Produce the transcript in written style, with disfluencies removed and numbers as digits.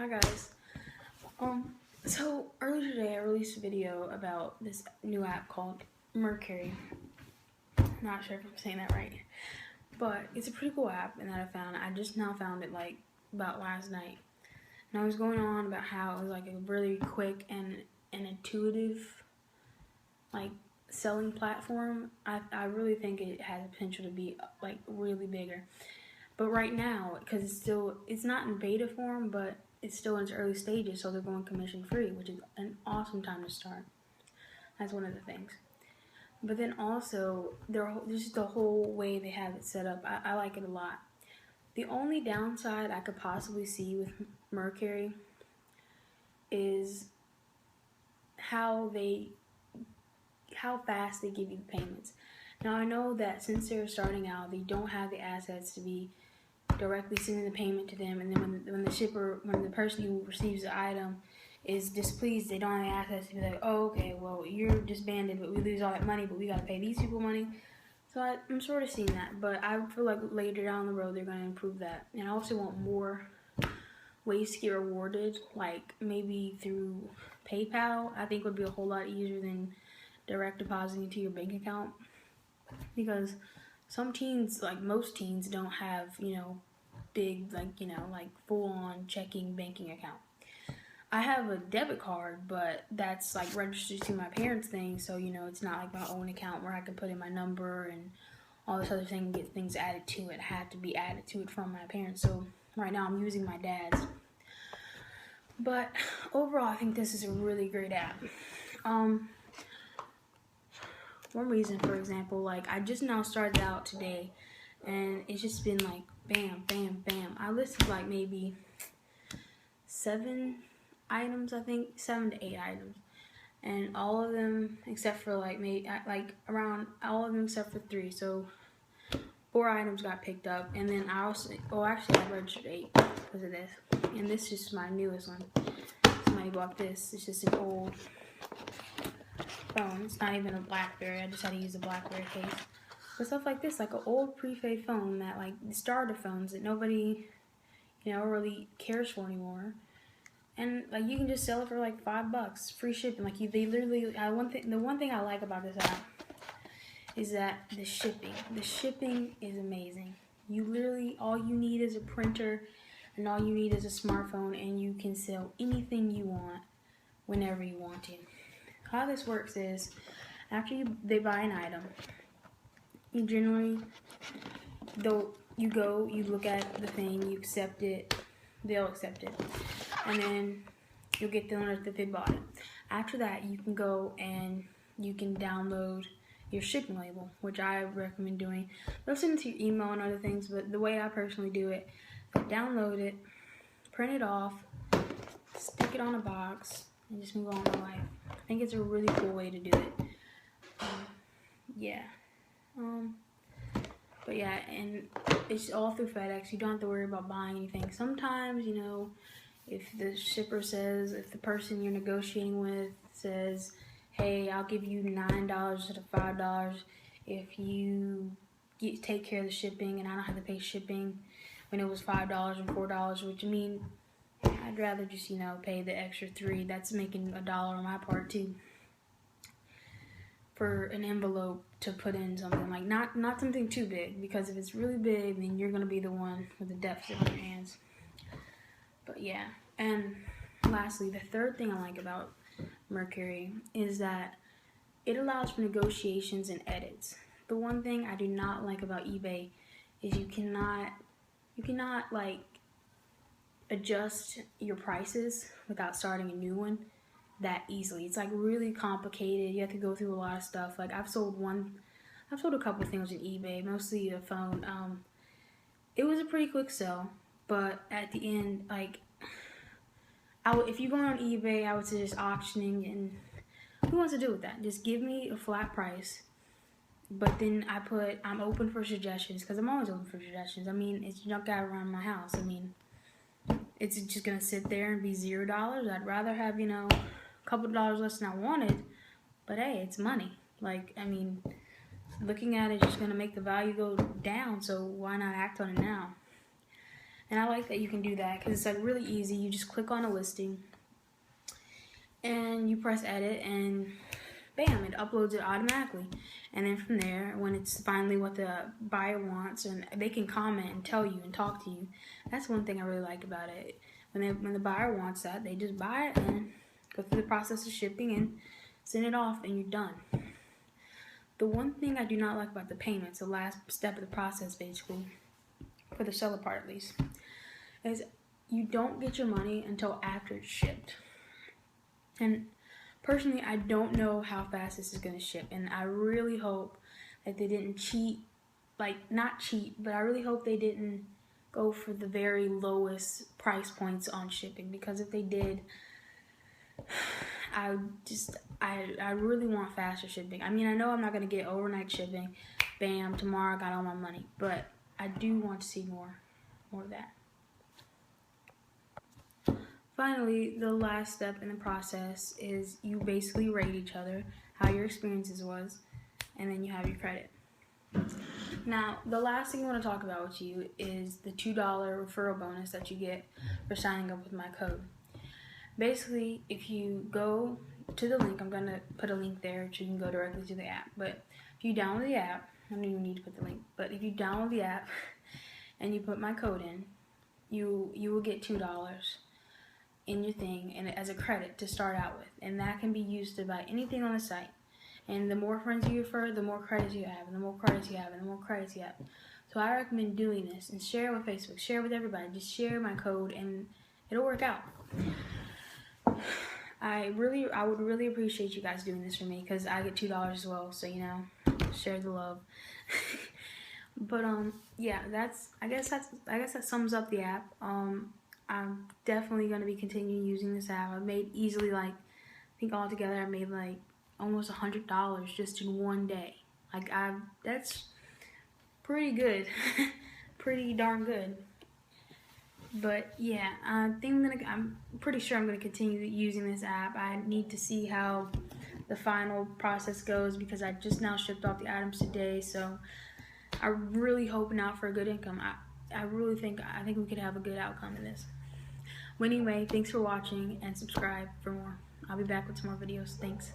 Hi guys. So earlier today I released a video about this new app called Mercari. Not sure if I'm saying that right, but it's a pretty cool app and that I found. I just now found it like about last night, and I was going on about how it was like a really quick and intuitive like selling platform. I really think it has potential to be like really bigger. But right now, because it's not in beta form, but it's still in its early stages, so they're going commission free, which is an awesome time to start. That's one of the things. But then also, just the whole way they have it set up, I like it a lot. The only downside I could possibly see with Mercari is how fast they give you the payments. Now I know that since they're starting out, they don't have the assets to be directly sending the payment to them, and then when the person who receives the item is displeased, they don't have the assets to be like, oh, okay, well, you're disbanded, but we lose all that money, but we gotta pay these people money. So I'm sort of seeing that, but I feel like later down the road they're gonna improve that. And I also want more ways to get rewarded, like maybe through PayPal. I think would be a whole lot easier than direct depositing into your bank account, because some teens, like most teens, don't have, big, like full-on checking banking account. I have a debit card, but that's like registered to my parents' thing, so it's not like my own account where I can put in my number and all this other thing and get things added to it. I had to be added to it from my parents, so right now I'm using my dad's. But overall, I think this is a really great app. One reason, for example, like I just now started out today, and it's just been like bam, bam, bam. I listed like maybe 7 items, I think 7 to 8 items, and all of them except for around all of them except for 3. So 4 items got picked up, and then I registered 8 because of this, and this is my newest one. Somebody bought this. It's just an old phone. It's not even a BlackBerry. I just had to use a BlackBerry case. But stuff like this, like an old prepaid phone that like the starter phones that nobody, really cares for anymore. And like you can just sell it for like $5, free shipping. Like they literally, the one thing I like about this app is that the shipping. The shipping is amazing. You literally, all you need is a printer, and all you need is a smartphone, and you can sell anything you want whenever you want to. How this works is, after they buy an item, you generally, you look at the thing, you accept it, they'll accept it, and then you'll get the notice that they bought it. After that, you can go and you can download your shipping label, which I recommend doing. They'll send it to your email and other things, but the way I personally do it, I download it, print it off, stick it on a box, and just move on with my life. I think it's a really cool way to do it. But yeah, and it's all through FedEx. You don't have to worry about buying anything. Sometimes, if the person you're negotiating with says, hey, I'll give you $9 instead of $5 if you take care of the shipping, and I don't have to pay shipping, when it was $5 and $4, which I'd rather just, pay the extra $3. That's making $1 on my part too, for an envelope to put in something like not something too big, because if it's really big, then you're gonna be the one with the deficit on your hands. But yeah, and lastly, the third thing I like about Mercari is that it allows for negotiations and edits. The one thing I do not like about eBay is you cannot like adjust your prices without starting a new one that easily. It's like really complicated. You have to go through a lot of stuff. Like I've sold a couple things on eBay, mostly a phone. It was a pretty quick sell, but at the end, like if you're going on eBay, I would suggest auctioning, and who wants to do with that? Just give me a flat price. But then I'm open for suggestions, because I'm always open for suggestions. It's junk out around my house. It's just gonna sit there and be $0. I'd rather have, a couple dollars less than I wanted, but hey, it's money. Looking at it is just gonna make the value go down, so why not act on it now? And I like that you can do that because it's like really easy. You just click on a listing and you press edit and bam, it uploads it automatically. And then from there, when it's finally what the buyer wants, and they can comment and tell you and talk to you. That's one thing I really like about it. When the buyer wants that, they just buy it and go through the process of shipping and send it off, and you're done. The one thing I do not like about the payments, the last step of the process basically, for the seller part at least, is you don't get your money until after it's shipped. And personally, I don't know how fast this is going to ship, and I really hope that they didn't cheat, like not cheat, but I really hope they didn't go for the very lowest price points on shipping, because if they did, I really want faster shipping. I mean, I know I'm not going to get overnight shipping, bam, tomorrow I got all my money, but I do want to see more of that. Finally, the last step in the process is you basically rate each other, how your experiences was, and then you have your credit. Now, the last thing I want to talk about with you is the $2 referral bonus that you get for signing up with my code. Basically, if you go to the link, I'm going to put a link there so you can go directly to the app. But if you download the app, I don't even need to put the link, but if you download the app and you put my code in, you will get $2 in your thing and as a credit to start out with, and that can be used to buy anything on the site. And the more friends you refer, the more credits you have, and the more credits you have, and the more credits you have. So I recommend doing this, and share it with Facebook, share it with everybody. Just share my code and it'll work out. I would really appreciate you guys doing this for me, because I get $2 as well, so share the love. But yeah, I guess that sums up the app. I'm definitely going to be continuing using this app. I've made easily, I think altogether I made almost $100 just in one day. That's pretty good. Pretty darn good. But yeah, I'm pretty sure I'm going to continue using this app. I need to see how the final process goes, because I just now shipped off the items today, so I'm really hoping out for a good income. I think we could have a good outcome in this. Well, anyway, thanks for watching, and subscribe for more. I'll be back with some more videos. Thanks.